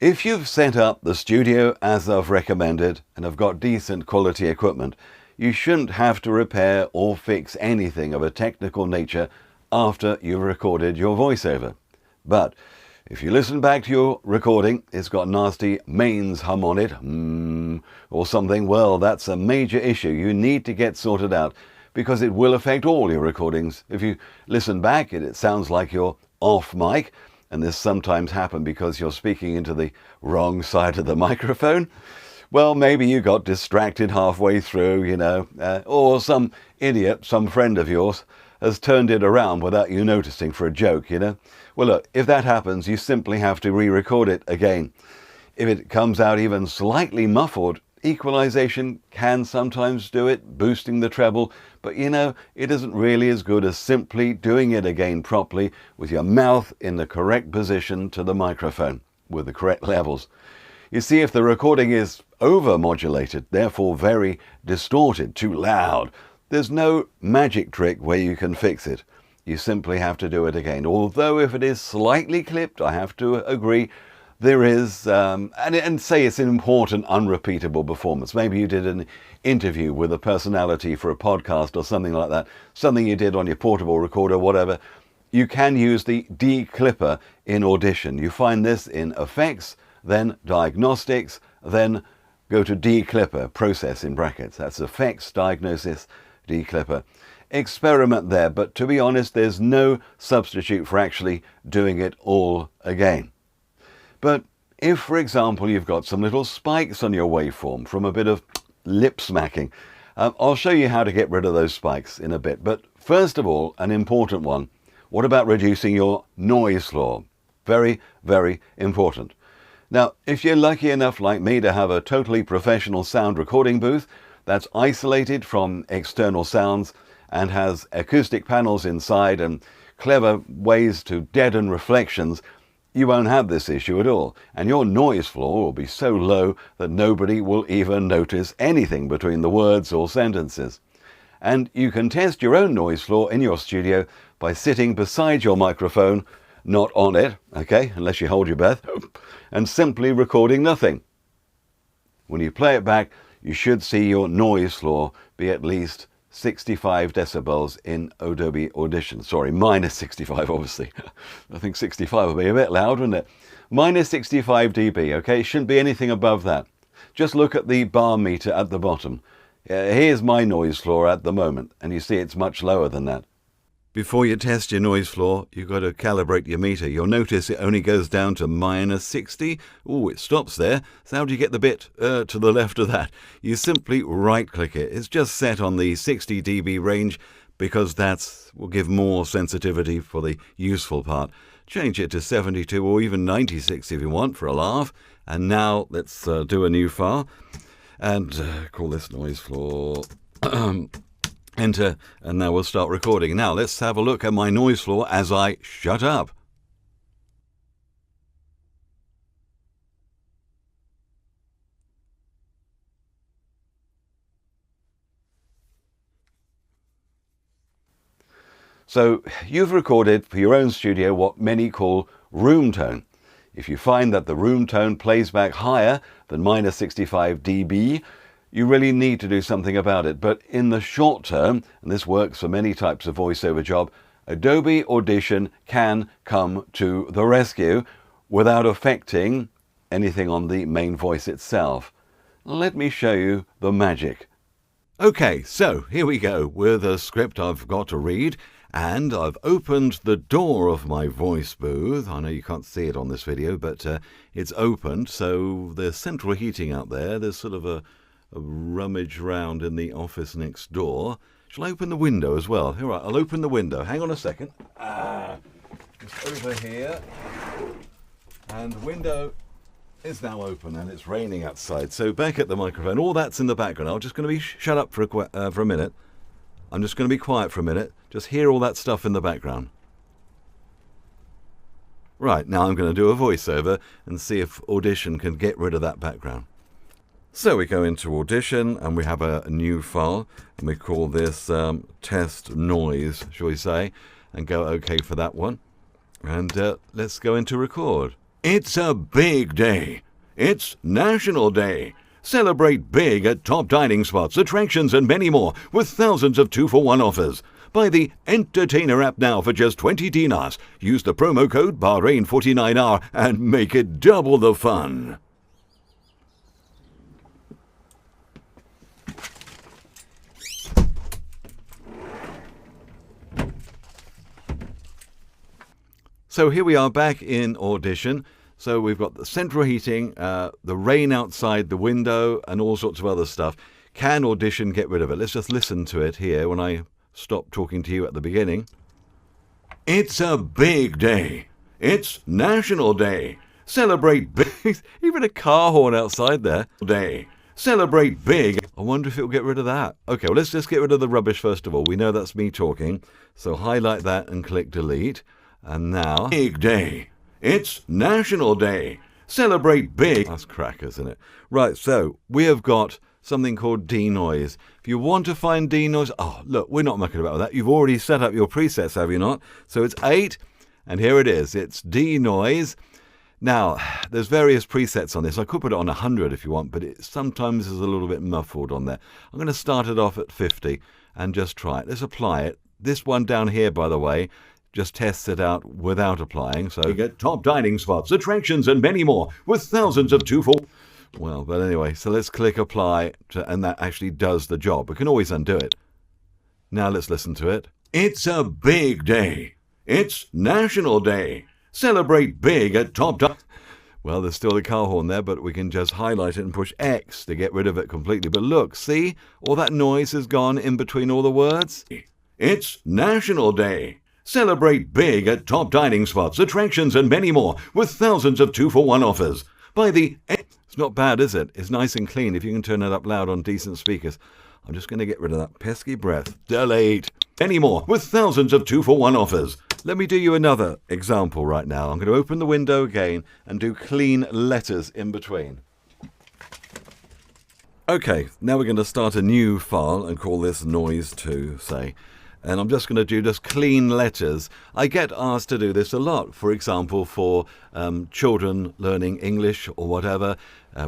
If you've set up the studio as I've recommended and have got decent quality equipment, you shouldn't have to repair or fix anything of a technical nature after you've recorded your voiceover. But if you listen back to your recording, it's got nasty mains hum on it, or something, well, that's a major issue you need to get sorted out, because it will affect all your recordings. If you listen back and it sounds like you're off mic, and this sometimes happens because you're speaking into the wrong side of the microphone, well, maybe you got distracted halfway through, or some idiot, some friend of yours, has turned it around without you noticing for a joke, Well, look, if that happens, you simply have to re-record it again. If it comes out even slightly muffled, equalization can sometimes do it, boosting the treble, but it isn't really as good as simply doing it again properly with your mouth in the correct position to the microphone with the correct levels. You see, if the recording is over-modulated, therefore very distorted, too loud, there's no magic trick where you can fix it. You simply have to do it again. Although if it is slightly clipped, I have to agree, there is, and say it's an important, unrepeatable performance. Maybe you did an interview with a personality for a podcast or something like that, something you did on your portable recorder, whatever. You can use the declipper in Audition. You find this in Effects, then Diagnostics, then go to declipper, process in brackets. That's Effects, Diagnosis, declipper. Experiment there, but to be honest, there's no substitute for actually doing it all again. But if, for example, you've got some little spikes on your waveform from a bit of lip smacking, I'll show you how to get rid of those spikes in a bit. But first of all, an important one, what about reducing your noise floor? Very, very important. Now, if you're lucky enough like me to have a totally professional sound recording booth that's isolated from external sounds and has acoustic panels inside and clever ways to deaden reflections, you won't have this issue at all, and your noise floor will be so low that nobody will even notice anything between the words or sentences. And you can test your own noise floor in your studio by sitting beside your microphone, not on it, okay, unless you hold your breath, and simply recording nothing. When you play it back, you should see your noise floor be at least 65 decibels in Adobe Audition. Sorry, minus 65, obviously. I think 65 would be a bit loud, wouldn't it? Minus 65 dB, okay? It shouldn't be anything above that. Just look at the bar meter at the bottom. Here's my noise floor at the moment, and you see it's much lower than that. Before you test your noise floor, you've got to calibrate your meter. You'll notice it only goes down to minus 60. Oh, it stops there. So how do you get the bit to the left of that? You simply right-click it. It's just set on the 60 dB range because that will give more sensitivity for the useful part. Change it to 72 or even 96 if you want for a laugh. And now let's do a new file and call this noise floor. Enter, and now we'll start recording. Now let's have a look at my noise floor as I shut up. So you've recorded for your own studio what many call room tone. If you find that the room tone plays back higher than minus 65 dB, you really need to do something about it. But in the short term, and this works for many types of voiceover job, Adobe Audition can come to the rescue without affecting anything on the main voice itself. Let me show you the magic. Okay, so here we go with a script I've got to read, and I've opened the door of my voice booth. I know you can't see it on this video, but it's opened, so there's central heating out there. There's sort of a rummage round in the office next door. Shall I open the window as well? All right, I'll open the window. Hang on a second. Just over here. And the window is now open and it's raining outside. So back at the microphone, all that's in the background. I'm just going to be shut up for a minute. I'm just going to be quiet for a minute. Just hear all that stuff in the background. Right, now I'm going to do a voiceover and see if Audition can get rid of that background. So we go into Audition and we have a new file and we call this test noise, shall we say, and go OK for that one. And let's go into record. It's a big day. It's National Day. Celebrate big at top dining spots, attractions and many more with thousands of 2-for-1 offers. Buy the Entertainer app now for just 20 dinars. Use the promo code Bahrain49R and make it double the fun. So here we are back in Audition. So we've got the central heating, the rain outside the window, and all sorts of other stuff. Can Audition get rid of it? Let's just listen to it here when I stop talking to you at the beginning. It's a big day. It's National Day. Celebrate big. Even a car horn outside there. Day. Celebrate big. I wonder if it'll get rid of that. Okay, well, let's just get rid of the rubbish first of all. We know that's me talking. So highlight that and click delete. And now, big day. It's National Day. Celebrate big. That's crackers, isn't it? Right, so we have got something called denoise. If you want to find denoise, oh, look, we're not mucking about with that. You've already set up your presets, have you not? So it's 8, and here it is. It's denoise. Now, there's various presets on this. I could put it on 100 if you want, but it sometimes is a little bit muffled on there. I'm going to start it off at 50 and just try it. Let's apply it. This one down here, by the way, just tests it out without applying. So you get top dining spots, attractions, and many more with thousands of 2-for. Well, but anyway, so let's click apply, and that actually does the job. We can always undo it. Now let's listen to it. It's a big day. It's National Day. Celebrate big at top. Well, there's still the car horn there, but we can just highlight it and push X to get rid of it completely. But look, see? All that noise has gone in between all the words. It's National Day. Celebrate big at top dining spots, attractions, and many more with thousands of 2-for-1 offers. Buy the... It's not bad, is it? It's nice and clean if you can turn it up loud on decent speakers. I'm just going to get rid of that pesky breath. Delete. Any more with thousands of 2-for-1 offers. Let me do you another example right now. I'm going to open the window again and do clean letters in between. Okay, now we're going to start a new file and call this noise2, say. And I'm just going to do just clean letters. I get asked to do this a lot, for example, for children learning English or whatever,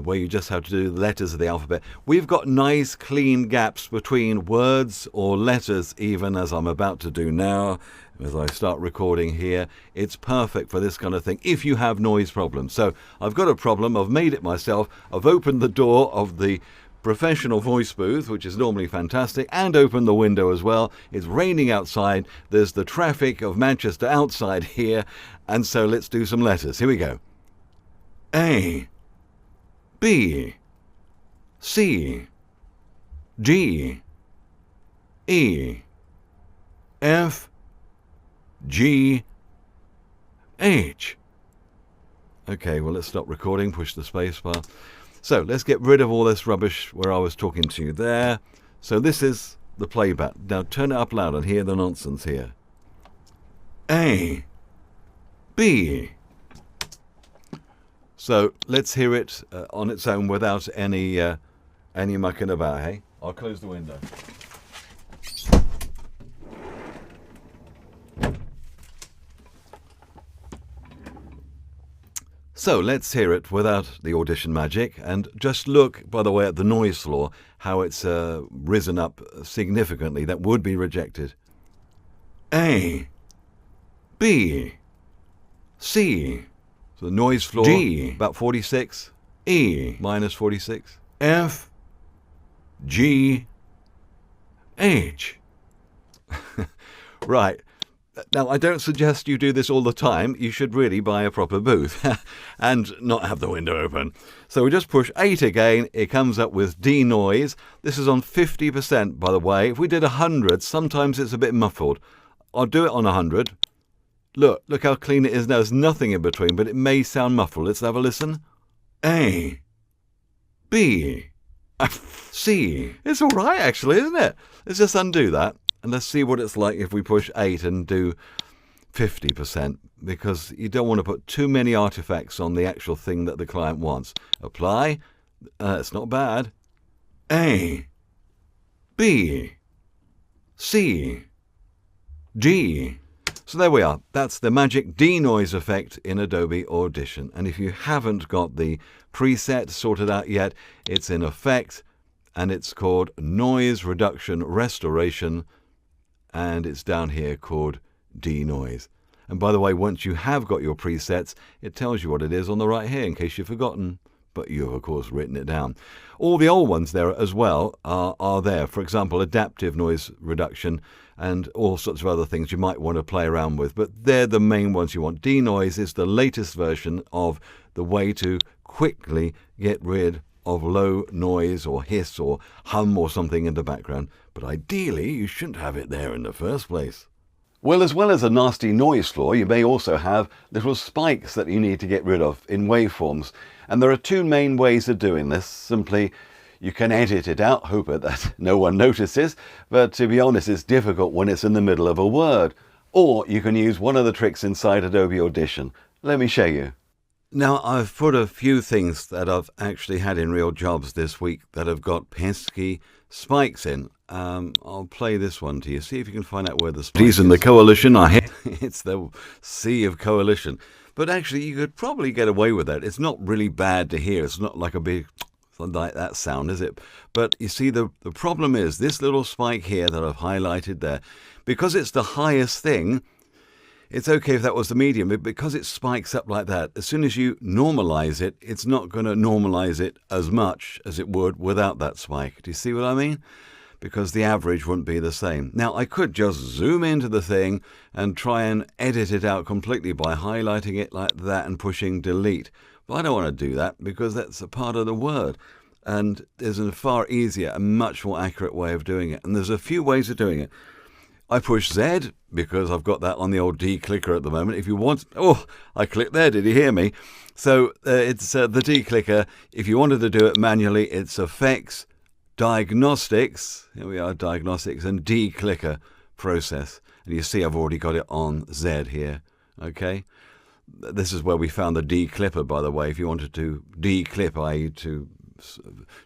where you just have to do the letters of the alphabet. We've got nice clean gaps between words or letters, even as I'm about to do now. As I start recording here, it's perfect for this kind of thing if you have noise problems. So I've got a problem, I've made it myself, I've opened the door of the professional voice booth, which is normally fantastic, and open the window as well. It's raining outside. There's the traffic of Manchester outside here. And so let's do some letters. Here we go. A, B, C, D, E, F, G, H. Okay, well, let's stop recording. Push the space bar. So let's get rid of all this rubbish where I was talking to you there. So this is the playback. Now turn it up loud and hear the nonsense here. A, B. So let's hear it on its own without any mucking about, hey? I'll close the window. So let's hear it without the Audition magic, and just look, by the way, at the noise floor, how it's risen up significantly. That would be rejected. A, B, C. So the noise floor, G, about 46. E, minus 46. F, G, H. Right. Now, I don't suggest you do this all the time. You should really buy a proper booth and not have the window open. So we just push 8 again. It comes up with denoise. This is on 50%, by the way. If we did 100, sometimes it's a bit muffled. I'll do it on 100. Look how clean it is now. There's nothing in between, but it may sound muffled. Let's have a listen. A, B, C. It's all right, actually, isn't it? Let's just undo that. And let's see what it's like if we push 8 and do 50%, because you don't want to put too many artifacts on the actual thing that the client wants. Apply. It's not bad. A, B, C, D. So there we are. That's the magic denoise effect in Adobe Audition. And if you haven't got the preset sorted out yet, it's in Effect, and it's called Noise Reduction Restoration, and it's down here called denoise. And by the way, once you have got your presets, it tells you what it is on the right here in case you've forgotten, but you've of course written it down. All the old ones there as well are there. For example, adaptive noise reduction and all sorts of other things you might want to play around with, but they're the main ones you want. Denoise is the latest version of the way to quickly get rid of low noise or hiss or hum or something in the background, but ideally you shouldn't have it there in the first place. Well as a nasty noise floor, you may also have little spikes that you need to get rid of in waveforms. And there are two main ways of doing this. Simply, you can edit it out, hope that no one notices, but to be honest, it's difficult when it's in the middle of a word. Or you can use one of the tricks inside Adobe Audition. Let me show you. Now, I've put a few things that I've actually had in real jobs this week that have got pesky spikes in. I'll play this one to you. See if you can find out where the spike is. In the coalition, it's the sea of coalition. But actually, you could probably get away with that. It's not really bad to hear. It's not like a big, like that sound, is it? But you see, the problem is this little spike here that I've highlighted there, because it's the highest thing, it's okay if that was the medium, but because it spikes up like that, as soon as you normalize it, it's not going to normalize it as much as it would without that spike. Do you see what I mean? Because the average wouldn't be the same. Now, I could just zoom into the thing and try and edit it out completely by highlighting it like that and pushing delete. But I don't want to do that because that's a part of the word. And there's a far easier and much more accurate way of doing it. And there's a few ways of doing it. I push Z because I've got that on the old D clicker at the moment. If you want, oh, I clicked there. Did you hear me? So it's the D clicker. If you wanted to do it manually, it's Effects, Diagnostics. Here we are, Diagnostics, and D clicker process. And you see, I've already got it on Z here. Okay. This is where we found the D clipper, by the way. If you wanted to declip, i.e. to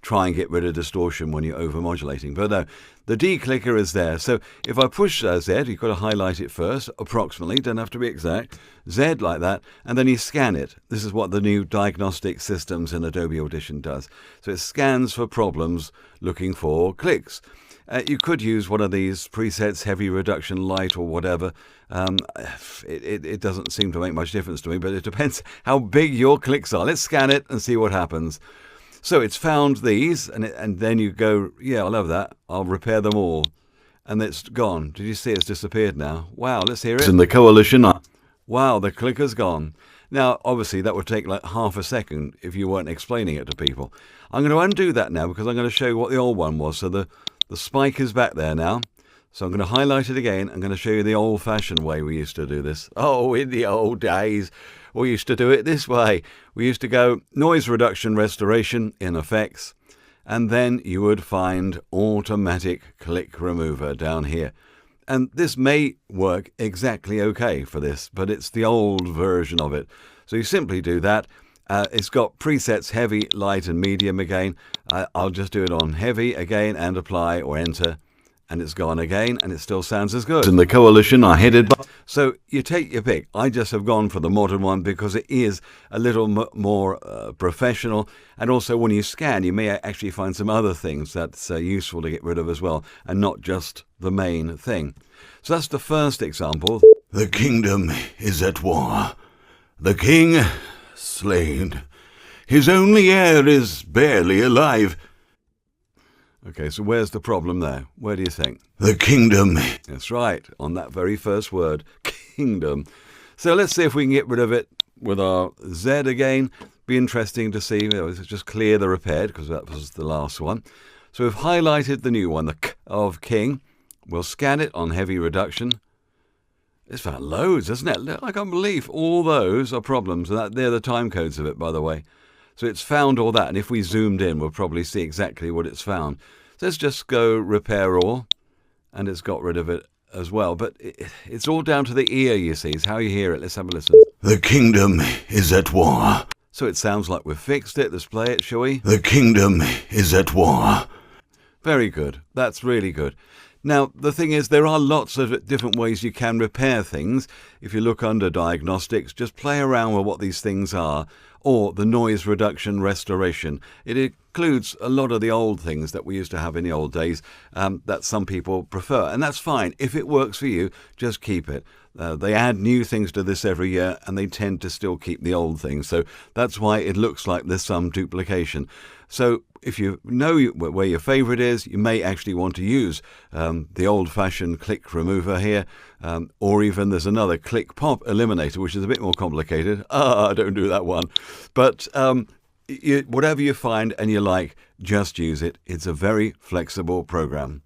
try and get rid of distortion when you're over-modulating. But no, the D clicker is there. So if I push Z, you've got to highlight it first, approximately, don't have to be exact, Z like that, and then you scan it. This is what the new diagnostic systems in Adobe Audition does. So it scans for problems looking for clicks. You could use one of these presets, heavy reduction, light, or whatever. It doesn't seem to make much difference to me, but it depends how big your clicks are. Let's scan it and see what happens. So it's found these, and then you go, yeah, I love that. I'll repair them all. And it's gone. Did you see it's disappeared now? Wow, let's hear it. It's in the coalition. Wow, the clicker's gone. Now, obviously, that would take like half a second if you weren't explaining it to people. I'm going to undo that now because I'm going to show you what the old one was. So the spike is back there now. So I'm going to highlight it again. I'm going to show you the old-fashioned way we used to do this. Oh, in the old days, we used to do it this way. We used to go noise reduction restoration in Effects, and then you would find automatic click remover down here. And this may work exactly okay for this, but it's the old version of it. So you simply do that. It's got presets heavy, light, and medium again. I'll just do it on heavy again and apply or enter. And it's gone again, and it still sounds as good. In the coalition are headed by. So you take your pick. I just have gone for the modern one because it is a little more professional. And also when you scan, you may actually find some other things that's useful to get rid of as well, and not just the main thing. So that's the first example. The kingdom is at war. The king slain. His only heir is barely alive. Okay, so where's the problem there? Where do you think? The kingdom. That's right, on that very first word, kingdom. So let's see if we can get rid of it with our Z again. Be interesting to see. Let's just clear the repaired, because that was the last one. So we've highlighted the new one, the K of king. We'll scan it on heavy reduction. It's found loads, doesn't it? I can't believe all those are problems. And they're the time codes of it, by the way. So it's found all that, and if we zoomed in, we'll probably see exactly what it's found. So let's just go repair all, and it's got rid of it as well. But it's all down to the ear, you see. It's how you hear it. Let's have a listen. The kingdom is at war. So it sounds like we've fixed it. Let's play it, shall we? The kingdom is at war. Very good. That's really good. Now, the thing is, there are lots of different ways you can repair things. If you look under diagnostics, just play around with what these things are, or the noise reduction restoration. It includes a lot of the old things that we used to have in the old days that some people prefer, and that's fine. If it works for you, just keep it. They add new things to this every year, and they tend to still keep the old things. So that's why it looks like there's some duplication. So if you know where your favorite is, you may actually want to use the old-fashioned click remover here, or even there's another click pop eliminator, which is a bit more complicated. Don't do that one. But whatever you find and you like, just use it. It's a very flexible program.